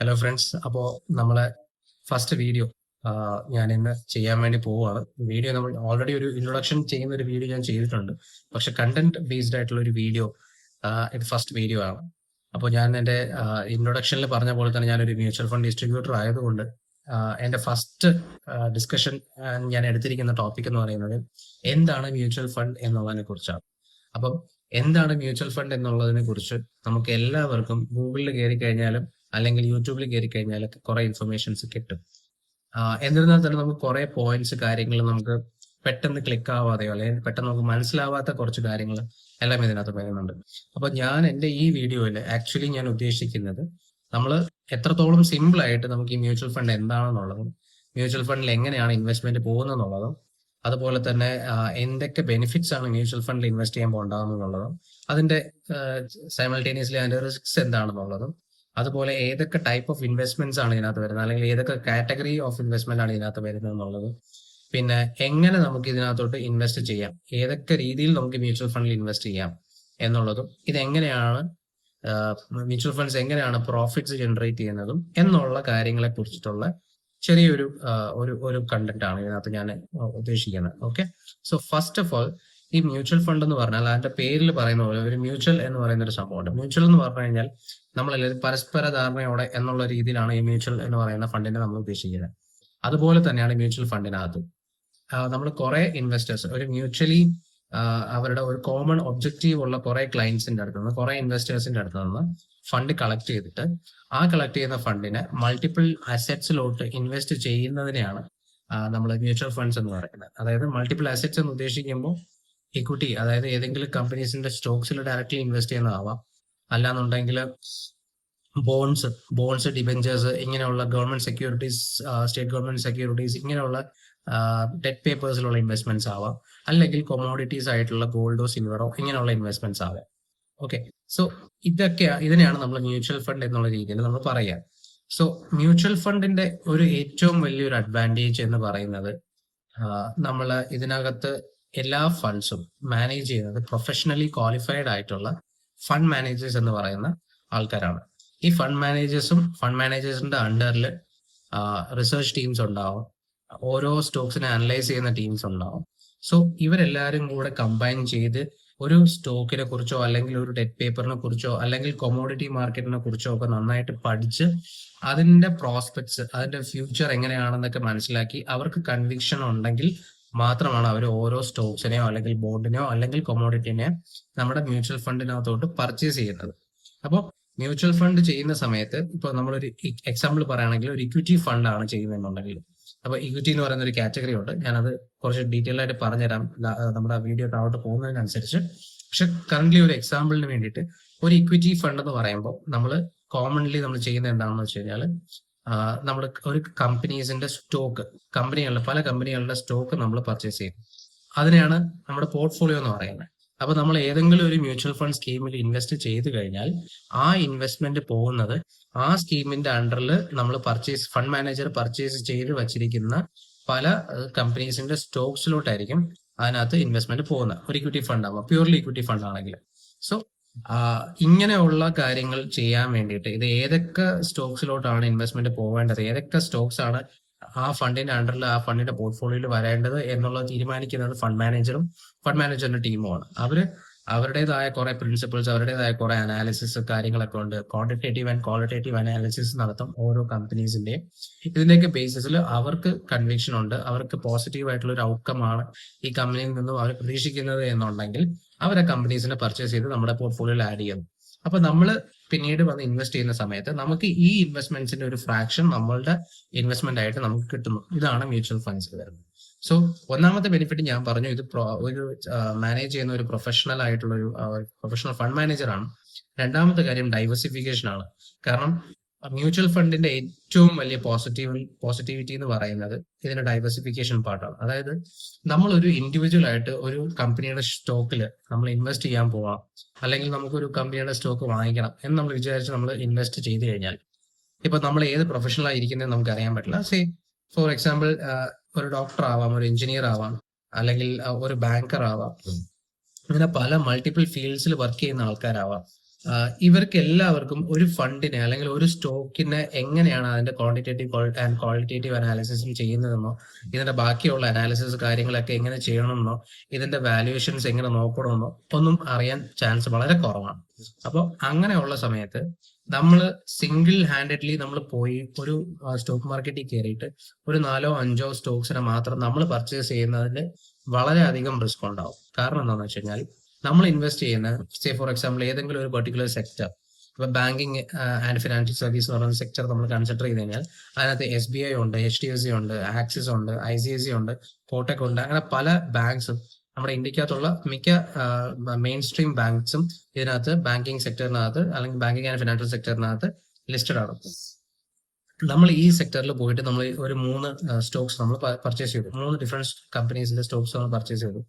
Hello friends. അപ്പോൾ നമ്മളെ first video ഞാൻ ഇന്ന് ചെയ്യാൻ വേണ്ടി പോവുകയാണ്. വീഡിയോ നമ്മൾ ഓൾറെഡി ഒരു ഇൻട്രൊഡക്ഷൻ ചെയ്യുന്ന ഒരു വീഡിയോ ഞാൻ ചെയ്തിട്ടുണ്ട്. പക്ഷെ കണ്ടന്റ് ബേസ്ഡ് ആയിട്ടുള്ള ഒരു വീഡിയോ ഇത് ഫസ്റ്റ് വീഡിയോ ആണ്. അപ്പോൾ ഞാൻ എൻ്റെ ഇൻട്രൊഡക്ഷനിൽ പറഞ്ഞ പോലെ തന്നെ ഞാനൊരു മ്യൂച്വൽ ഫണ്ട് ഡിസ്ട്രിബ്യൂട്ടർ ആയതുകൊണ്ട് എൻ്റെ ഫസ്റ്റ് ഡിസ്കഷൻ ഞാൻ എടുത്തിരിക്കുന്ന ടോപ്പിക് എന്ന് പറയുന്നത് എന്താണ് മ്യൂച്വൽ ഫണ്ട് എന്നുള്ളതിനെ കുറിച്ചാണ്. അപ്പം എന്താണ് മ്യൂച്വൽ ഫണ്ട് എന്നുള്ളതിനെ കുറിച്ച് നമുക്ക് എല്ലാവർക്കും ഗൂഗിളിൽ കയറി കഴിഞ്ഞാലും അല്ലെങ്കിൽ യൂട്യൂബിൽ കയറി കഴിഞ്ഞാൽ കുറെ ഇൻഫർമേഷൻസ് കിട്ടും. എന്നിരുന്നാൽ തന്നെ നമുക്ക് കുറെ പോയിന്റ്സ് കാര്യങ്ങൾ നമുക്ക് പെട്ടെന്ന് ക്ലിക്ക് ആവാതെയോ അല്ലെങ്കിൽ പെട്ടെന്ന് നമുക്ക് മനസ്സിലാവാത്ത കുറച്ച് കാര്യങ്ങൾ എല്ലാം ഇതിനകത്ത് വരുന്നുണ്ട്. അപ്പൊ ഞാൻ എൻ്റെ ഈ വീഡിയോയിൽ ആക്ച്വലി ഞാൻ ഉദ്ദേശിക്കുന്നത് നമ്മൾ എത്രത്തോളം സിമ്പിൾ ആയിട്ട് നമുക്ക് ഈ മ്യൂച്വൽ ഫണ്ട് എന്താണെന്നുള്ളതും മ്യൂച്വൽ ഫണ്ടിൽ എങ്ങനെയാണ് ഇൻവെസ്റ്റ്മെന്റ് പോകുന്നതെന്നുള്ളതും അതുപോലെ തന്നെ എന്തൊക്കെ ബെനിഫിറ്റ്സ് ആണ് മ്യൂച്വൽ ഫണ്ടിൽ ഇൻവെസ്റ്റ് ചെയ്യുമ്പോൾ ഉണ്ടാകുന്നുള്ളതും അതിന്റെ സൈമൾട്ടേനിയസ്ലി അതിന്റെ റിസ്ക്സ് എന്താണെന്നുള്ളതും അതുപോലെ ഏതൊക്കെ ടൈപ്പ് ഓഫ് ഇൻവെസ്റ്റ്മെന്റ്സ് ആണ് ഇതിനകത്ത് വരുന്നത് അല്ലെങ്കിൽ ഏതൊക്കെ കാറ്റഗറി ഓഫ് ഇൻവെസ്റ്റ്മെന്റ് ആണ് ഇതിനകത്ത് വരുന്നത് എന്നുള്ളത്, പിന്നെ എങ്ങനെ നമുക്ക് ഇതിനകത്തോട്ട് ഇൻവെസ്റ്റ് ചെയ്യാം, ഏതൊക്കെ രീതിയിൽ നമുക്ക് മ്യൂച്വൽ ഫണ്ടിൽ ഇൻവെസ്റ്റ് ചെയ്യാം എന്നുള്ളതും, ഇതെങ്ങനെയാണ് മ്യൂച്വൽ ഫണ്ട്സ് എങ്ങനെയാണ് പ്രോഫിറ്റ്സ് ജനറേറ്റ് ചെയ്യുന്നതും എന്നുള്ള കാര്യങ്ങളെ കുറിച്ചിട്ടുള്ള ചെറിയൊരു ഒരു കണ്ടന്റ് ആണ് ഇതിനകത്ത് ഞാൻ ഉദ്ദേശിക്കുന്നത്. Okay, so first of all ഈ മ്യൂച്വൽ ഫണ്ട് എന്ന് പറഞ്ഞാൽ അതിന്റെ പേരിൽ പറയുന്ന പോലെ ഒരു മ്യൂച്വൽ എന്ന് പറയുന്ന ഒരു സംഭവമുണ്ട്. മ്യൂച്വൽ എന്ന് പറഞ്ഞു കഴിഞ്ഞാൽ നമ്മളെല്ലാവരും പരസ്പര ധാരണയോടെ എന്നുള്ള രീതിയിലാണ് ഈ മ്യൂച്വൽ എന്ന് പറയുന്ന ഫണ്ടിനെ നമ്മൾ ഉദ്ദേശിക്കുന്നത്. അതുപോലെ തന്നെയാണ് മ്യൂച്വൽ ഫണ്ടിനകത്ത് നമ്മൾ കുറെ ഇൻവെസ്റ്റേഴ്സ് ഒരു മ്യൂച്വലി അവരുടെ ഒരു കോമൺ ഒബ്ജക്റ്റീവ് ഉള്ള കുറെ ക്ലയൻസിന്റെ അടുത്ത് നിന്ന് കുറെ ഇൻവെസ്റ്റേഴ്സിന്റെ അടുത്ത് നിന്ന് ഫണ്ട് കളക്ട് ചെയ്തിട്ട് ആ കളക്ട് ചെയ്യുന്ന ഫണ്ടിനെ മൾട്ടിപ്പിൾ അസറ്റ്സിലോട്ട് ഇൻവെസ്റ്റ് ചെയ്യുന്നതിനെയാണ് നമ്മൾ മ്യൂച്വൽ ഫണ്ട്സ് എന്ന് പറയുന്നത്. അതായത് മൾട്ടിപ്പിൾ അസറ്റ്സ് എന്ന് ഉദ്ദേശിക്കുമ്പോൾ ഇക്വിറ്റി, അതായത് ഏതെങ്കിലും കമ്പനീസിന്റെ സ്റ്റോക്സിൽ ഡയറക്റ്റ്ലി ഇൻവെസ്റ്റ് ചെയ്യുന്നതാവാം, അല്ലാന്നുണ്ടെങ്കിൽ ബോൺസ് ഡിബെഞ്ചേഴ്സ്, ഇങ്ങനെയുള്ള government securities, state government securities, ഇങ്ങനെയുള്ള ഡെറ്റ് പേപ്പേഴ്സിലുള്ള ഇൻവെസ്റ്റ്മെന്റ്സ് ആവാം, അല്ലെങ്കിൽ കൊമോഡിറ്റീസ് ആയിട്ടുള്ള ഗോൾഡോ സിൽവറോ ഇങ്ങനെയുള്ള ഇൻവെസ്റ്റ്മെന്റ്സ് ആവാം. ഓക്കെ, സോ ഇതിനെയാണ് നമ്മൾ മ്യൂച്വൽ ഫണ്ട് എന്നുള്ള രീതിയിൽ നമ്മൾ പറയുക. സോ മ്യൂച്വൽ ഫണ്ടിന്റെ ഒരു ഏറ്റവും വലിയൊരു അഡ്വാൻറ്റേജ് എന്ന് പറയുന്നത് നമ്മൾ ഇതിനകത്ത് എല്ലാ ഫണ്ട്സും മാനേജ് ചെയ്യുന്നത് പ്രൊഫഷണലി ക്വാളിഫൈഡ് ആയിട്ടുള്ള ഫണ്ട് മാനേജേഴ്സ് എന്ന് പറയുന്ന ആൾക്കാരാണ്. ഈ ഫണ്ട് മാനേജേഴ്സിന്റെ അണ്ടറിൽ റിസർച്ച് ടീംസ് ഉണ്ടാവും, ഓരോ സ്റ്റോക്സിനെ അനലൈസ് ചെയ്യുന്ന ടീംസ് ഉണ്ടാവും. സോ ഇവരെല്ലാവരും കൂടെ കമ്പൈൻ ചെയ്ത് ഒരു സ്റ്റോക്കിനെ കുറിച്ചോ അല്ലെങ്കിൽ ഒരു ഡെറ്റ് പേപ്പറിനെ കുറിച്ചോ അല്ലെങ്കിൽ കൊമോഡിറ്റി മാർക്കറ്റിനെ കുറിച്ചോ ഒക്കെ നന്നായിട്ട് പഠിച്ച് അതിന്റെ പ്രോസ്പെക്ട്സ്, അതിന്റെ ഫ്യൂച്ചർ എങ്ങനെയാണെന്നൊക്കെ മനസ്സിലാക്കി അവർക്ക് കൺവിക്ഷൻ ഉണ്ടെങ്കിൽ മാത്രമാണ് അവർ ഓരോ സ്റ്റോക്സിനെയോ അല്ലെങ്കിൽ ബോണ്ടിനെയോ അല്ലെങ്കിൽ കൊമോഡിറ്റിനെയോ നമ്മുടെ മ്യൂച്വൽ ഫണ്ടിനകത്തോട്ട് പർച്ചേസ് ചെയ്യുന്നത്. അപ്പോൾ മ്യൂച്വൽ ഫണ്ട് ചെയ്യുന്ന സമയത്ത് ഇപ്പോൾ നമ്മളൊരു എക്സാമ്പിൾ പറയുകയാണെങ്കിൽ ഒരു ഇക്വിറ്റി ഫണ്ട് ആണ് ചെയ്യുന്നതെന്നുണ്ടെങ്കിൽ, അപ്പൊ ഇക്വിറ്റി എന്ന് പറയുന്ന ഒരു കാറ്റഗറി ഉണ്ട്. ഞാനത് കുറച്ച് ഡീറ്റെയിൽ ആയിട്ട് പറഞ്ഞുതരാം നമ്മുടെ വീഡിയോ താഴോട്ട് പോകുന്നതിനനുസരിച്ച്. പക്ഷെ കറന്റ് ഒരു എക്സാമ്പിളിന് വേണ്ടിയിട്ട് ഒരു ഇക്വിറ്റി ഫണ്ട് എന്ന് പറയുമ്പോൾ നമ്മൾ കോമൺലി നമ്മൾ ചെയ്യുന്നത് എന്താണെന്ന് വെച്ച് കഴിഞ്ഞാൽ നമ്മൾ ഒരു കമ്പനീസിന്റെ സ്റ്റോക്ക്, പല കമ്പനികളുടെ സ്റ്റോക്ക് നമ്മൾ പർച്ചേസ് ചെയ്യും. അതിനെയാണ് നമ്മുടെ പോർട്ട്ഫോളിയോ എന്ന് പറയുന്നത്. അപ്പൊ നമ്മൾ ഏതെങ്കിലും ഒരു മ്യൂച്വൽ ഫണ്ട് സ്കീമിൽ ഇൻവെസ്റ്റ് ചെയ്ത് കഴിഞ്ഞാൽ ആ ഇൻവെസ്റ്റ്മെന്റ് പോകുന്നത് ആ സ്കീമിന്റെ അണ്ടറിൽ നമ്മൾ ഫണ്ട് മാനേജർ പർച്ചേസ് ചെയ്ത് വച്ചിരിക്കുന്ന പല കമ്പനീസിന്റെ സ്റ്റോക്സിലോട്ടായിരിക്കും അതിനകത്ത് ഇൻവെസ്റ്റ്മെന്റ് പോകുന്നത്. ഒരു ഇക്വിറ്റി ഫണ്ട് ആവുമ്പോൾ പ്യൂർലി ഇക്വിറ്റി ഫണ്ട് ആണെങ്കിൽ. സോ ഇങ്ങനെയുള്ള കാര്യങ്ങൾ ചെയ്യാൻ വേണ്ടിയിട്ട് ഇത് ഏതൊക്കെ സ്റ്റോക്സിലോട്ടാണ് ഇൻവെസ്റ്റ്മെന്റ് പോവേണ്ടത്, ഏതൊക്കെ സ്റ്റോക്സ് ആണ് ആ ഫണ്ടിന്റെ അണ്ടറിൽ ആ ഫണ്ടിന്റെ പോർട്ട്ഫോളിയോയിൽ വരേണ്ടത് എന്നുള്ളത് തീരുമാനിക്കുന്നത് ഫണ്ട് മാനേജറിന്റെ ടീമുമാണ്. അവരുടേതായ കുറെ പ്രിൻസിപ്പിൾസ്, അവരുടേതായ കുറെ അനാലിസിസ് കാര്യങ്ങളൊക്കെ ഉണ്ട്. ക്വാണ്ടിറ്റേറ്റീവ് ആൻഡ് ക്വാളിറ്റേറ്റീവ് അനാലിസിസ് നടത്തും ഓരോ കമ്പനീസിന്റെയും. ഇതിന്റെയൊക്കെ ബേസിസിൽ അവർക്ക് കൺവിക്ഷൻ ഉണ്ട്, അവർക്ക് പോസിറ്റീവ് ആയിട്ടുള്ള ഒരു ഔട്ട്കം ആണ് ഈ കമ്പനിയിൽ നിന്നും അവർ പ്രതീക്ഷിക്കുന്നത് എന്നുണ്ടെങ്കിൽ അവർ ആ കമ്പനീസിനെ പർച്ചേസ് ചെയ്ത് നമ്മുടെ പോർട്ട്ഫോളിയോയിൽ ആഡ് ചെയ്യുന്നു. അപ്പൊ നമ്മൾ പിന്നീട് വന്ന് ഇൻവെസ്റ്റ് ചെയ്യുന്ന സമയത്ത് നമുക്ക് ഈ ഇൻവെസ്റ്റ്മെന്റ്സിന്റെ ഒരു ഫ്രാക്ഷൻ നമ്മളുടെ ഇൻവെസ്റ്റ്മെന്റ് ആയിട്ട് നമുക്ക് കിട്ടുന്നു. ഇതാണ് മ്യൂച്വൽ ഫണ്ട്സ് വരുന്നത്. സോ ഒന്നാമത്തെ ബെനിഫിറ്റ് ഞാൻ പറഞ്ഞു, ഇത് ഒരു മാനേജ് ചെയ്യുന്ന ഒരു പ്രൊഫഷണൽ ആയിട്ടുള്ള ഒരു പ്രൊഫഷണൽ ഫണ്ട് മാനേജർ ആണ്. രണ്ടാമത്തെ കാര്യം ഡൈവേഴ്സിഫിക്കേഷൻ ആണ്. കാരണം മ്യൂച്വൽ ഫണ്ടിന്റെ ഏറ്റവും വലിയ പോസിറ്റിവിറ്റി എന്ന് പറയുന്നത് ഇതിന്റെ ഡൈവേഴ്സിഫിക്കേഷൻ പാർട്ടാണ്. അതായത് നമ്മൾ ഒരു ഇൻഡിവിജ്വൽ ആയിട്ട് ഒരു കമ്പനിയുടെ സ്റ്റോക്കിൽ നമ്മൾ ഇൻവെസ്റ്റ് ചെയ്യാൻ പോവാം, അല്ലെങ്കിൽ നമുക്കൊരു കമ്പനിയുടെ സ്റ്റോക്ക് വാങ്ങിക്കണം എന്ന് നമ്മൾ വിചാരിച്ച് നമ്മൾ ഇൻവെസ്റ്റ് ചെയ്ത് കഴിഞ്ഞാൽ ഇപ്പൊ നമ്മൾ ഏത് പ്രൊഫഷണൽ ആയിരിക്കുന്നത് നമുക്ക് അറിയാൻ പറ്റില്ല. ഫോർ എക്സാമ്പിൾ ഒരു ഡോക്ടർ ആവാം, ഒരു എഞ്ചിനീയർ ആവാം, അല്ലെങ്കിൽ ഒരു ബാങ്കർ ആവാം, അങ്ങനെ പല മൾട്ടിപ്പിൾ ഫീൽഡ്സിൽ വർക്ക് ചെയ്യുന്ന ആൾക്കാരാവാം. ഇവർക്ക് എല്ലാവർക്കും ഒരു ഫണ്ടിനെ അല്ലെങ്കിൽ ഒരു സ്റ്റോക്കിനെ എങ്ങനെയാണ് അതിന്റെ ക്വാണ്ടിറ്റേറ്റീവ് ആൻഡ് ക്വാളിറ്റേറ്റീവ് അനാലിസിസും ചെയ്യുന്നതെന്നോ, ഇതിന്റെ ബാക്കിയുള്ള അനാലിസിസ് കാര്യങ്ങളൊക്കെ എങ്ങനെ ചെയ്യണമെന്നോ, ഇതിന്റെ വാല്യുവേഷൻസ് എങ്ങനെ നോക്കണമെന്നോ ഒന്നും അറിയാൻ ചാൻസ് വളരെ കുറവാണ്. അപ്പോൾ അങ്ങനെയുള്ള സമയത്ത് നമ്മൾ സിംഗിൾ ഹാൻഡഡ്ലി നമ്മൾ പോയി ഒരു സ്റ്റോക്ക് മാർക്കറ്റിൽ കയറിയിട്ട് ഒരു 4-5 സ്റ്റോക്സിനെ മാത്രം നമ്മൾ പർച്ചേസ് ചെയ്യുന്നതിന് വളരെയധികം റിസ്ക് ഉണ്ടാവും. കാരണം എന്താണെന്ന് വെച്ച് കഴിഞ്ഞാൽ നമ്മൾ ഇൻവെസ്റ്റ് ചെയ്യുന്ന, സേ ഫോർ എക്സാമ്പിൾ ഏതെങ്കിലും ഒരു പെർട്ടിക്കുലർ സെക്ടർ, ഇപ്പൊ ബാങ്കിങ് ആൻഡ് ഫിനാൻഷ്യൽ സർവീസ് എന്ന് പറയുന്ന സെക്ടർ നമ്മൾ കൺസിഡർ ചെയ്ത് കഴിഞ്ഞാൽ അതിനകത്ത് SBI ഉണ്ട്, HDFC ഉണ്ട്, ആക്സിസ് ഉണ്ട്, ICICI ഉണ്ട്, കോട്ടക് ഉണ്ട്, അങ്ങനെ പല ബാങ്ക്സും നമ്മുടെ ഇന്ത്യക്കകത്തുള്ള മിക്ക മെയിൻ സ്ട്രീം ബാങ്ക്സും ഇതിനകത്ത് ബാങ്കിങ് സെക്ടറിനകത്ത് അല്ലെങ്കിൽ ബാങ്കിങ് ആൻഡ് ഫിനാൻഷ്യൽ സെക്ടറിനകത്ത് ലിസ്റ്റഡ് ആണ്. നമ്മൾ ഈ സെക്ടറിൽ പോയിട്ട് നമ്മൾ ഒരു 3 സ്റ്റോക്സ് നമ്മൾ പർച്ചേസ് ചെയ്തു, 3 ഡിഫറെന്റ് കമ്പനീസിന്റെ സ്റ്റോക്സ് നമ്മൾ പർച്ചേസ് ചെയ്തു.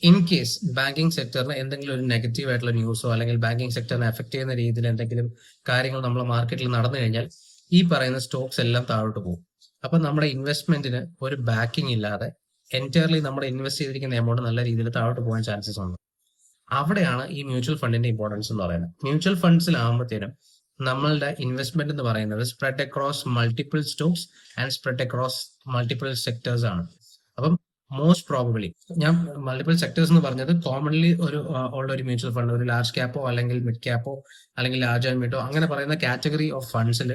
ഇൻ കേസ് ബാങ്കിങ് സെക്ടറിന് എന്തെങ്കിലും ഒരു നെഗറ്റീവ് ആയിട്ടുള്ള ന്യൂസോ അല്ലെങ്കിൽ ബാങ്കിങ് സെക്ടറിനെ എഫക്ട് ചെയ്യുന്ന രീതിയിൽ എന്തെങ്കിലും കാര്യങ്ങൾ നമ്മുടെ മാർക്കറ്റിൽ നടന്നു കഴിഞ്ഞാൽ ഈ പറയുന്ന സ്റ്റോക്സ് എല്ലാം താഴോട്ട് പോകും. അപ്പൊ നമ്മുടെ ഇൻവെസ്റ്റ്മെന്റിന് ഒരു ബാക്കിംഗ് ഇല്ലാതെ എൻറ്റയർലി നമ്മുടെ ഇൻവെസ്റ്റ് ചെയ്തിരിക്കുന്ന എമൗണ്ട് നല്ല രീതിയിൽ താഴോട്ട് പോകാൻ ചാൻസസ് ഉണ്ട്. അവിടെയാണ് ഈ മ്യൂച്വൽ ഫണ്ടിന്റെ ഇമ്പോർട്ടൻസ് എന്ന് പറയുന്നത്. മ്യൂച്വൽ ഫണ്ട്സിലാകുമ്പോഴത്തേനും നമ്മളുടെ ഇൻവെസ്റ്റ്മെന്റ് എന്ന് പറയുന്നത് spread across multiple Stokes and spread across multiple sectors ആണ്. അപ്പം മോസ്റ്റ് പ്രോബബിളി ഞാൻ മൾട്ടിപ്പിൾ സെക്ടേഴ്സ് എന്ന് പറഞ്ഞത് കോമൺലി ഉള്ള ഒരു മ്യൂച്വൽ ഫണ്ട്, ഒരു ലാർജ് ക്യാപ്പോ അല്ലെങ്കിൽ മിഡ് ക്യാപ്പോ അല്ലെങ്കിൽ ലാർജ് ആൻഡ് മിഡോ അങ്ങനെ പറയുന്ന കാറ്റഗറി ഓഫ് ഫണ്ട്സിൽ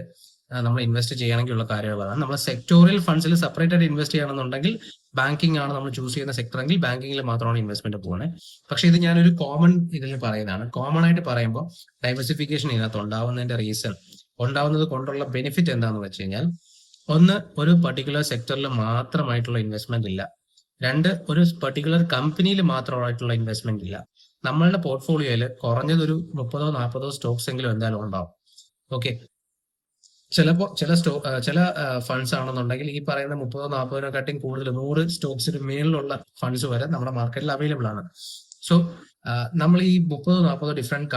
നമ്മൾ ഇൻവെസ്റ്റ് ചെയ്യണമെങ്കിലുള്ള കാര്യങ്ങളാണ്. നമ്മൾ സെക്ടോറിയൽ ഫണ്ട്സിൽ സെപ്പറേറ്റ് ആയിട്ട് ഇൻവെസ്റ്റ് ചെയ്യണമെന്നുണ്ടെങ്കിൽ ബാങ്കിങ് ആണ് നമ്മൾ ചൂസ് ചെയ്യുന്ന സെക്ടർ എങ്കിൽ ബാങ്കിങ്ങിൽ മാത്രമാണ് ഇൻവെസ്റ്റ്മെന്റ് പോകുന്നത്. പക്ഷെ ഇത് ഞാനൊരു കോമൺ ഇതിൽ പറയുന്നതാണ്. കോമൺ ആയിട്ട് പറയുമ്പോൾ ഡൈവേഴ്സിഫിക്കേഷൻ ഇതിനകത്ത് ഉണ്ടാവുന്നതിന്റെ റീസൺ, ഉണ്ടാവുന്നത് കൊണ്ടുള്ള ബെനിഫിറ്റ് എന്താണെന്ന് വെച്ച് കഴിഞ്ഞാൽ, ഒന്ന്, ഒരു പർട്ടിക്കുലർ സെക്ടറിൽ മാത്രമായിട്ടുള്ള ഇൻവെസ്റ്റ്മെന്റ് ഇല്ല. 2, ഒരു പർട്ടിക്കുലർ കമ്പനിയിൽ മാത്രമായിട്ടുള്ള ഇൻവെസ്റ്റ്മെന്റ് ഇല്ല. നമ്മളുടെ പോർട്ട്ഫോളിയോയിൽ കുറഞ്ഞത് ഒരു 30-40 സ്റ്റോക്സ് എങ്കിലും എന്തായാലും ഉണ്ടാവും. ഓക്കെ, ചില ഫണ്ട്സ് ആണെന്നുണ്ടെങ്കിൽ ഈ പറയുന്ന 30-40 കൂടുതൽ 100 സ്റ്റോക്സിന് മേളിലുള്ള ഫണ്ട്സ് വരെ നമ്മുടെ മാർക്കറ്റിൽ അവൈലബിൾ ആണ്. സോ നമ്മൾ ഈ 30-40 ഡിഫറെന്റ്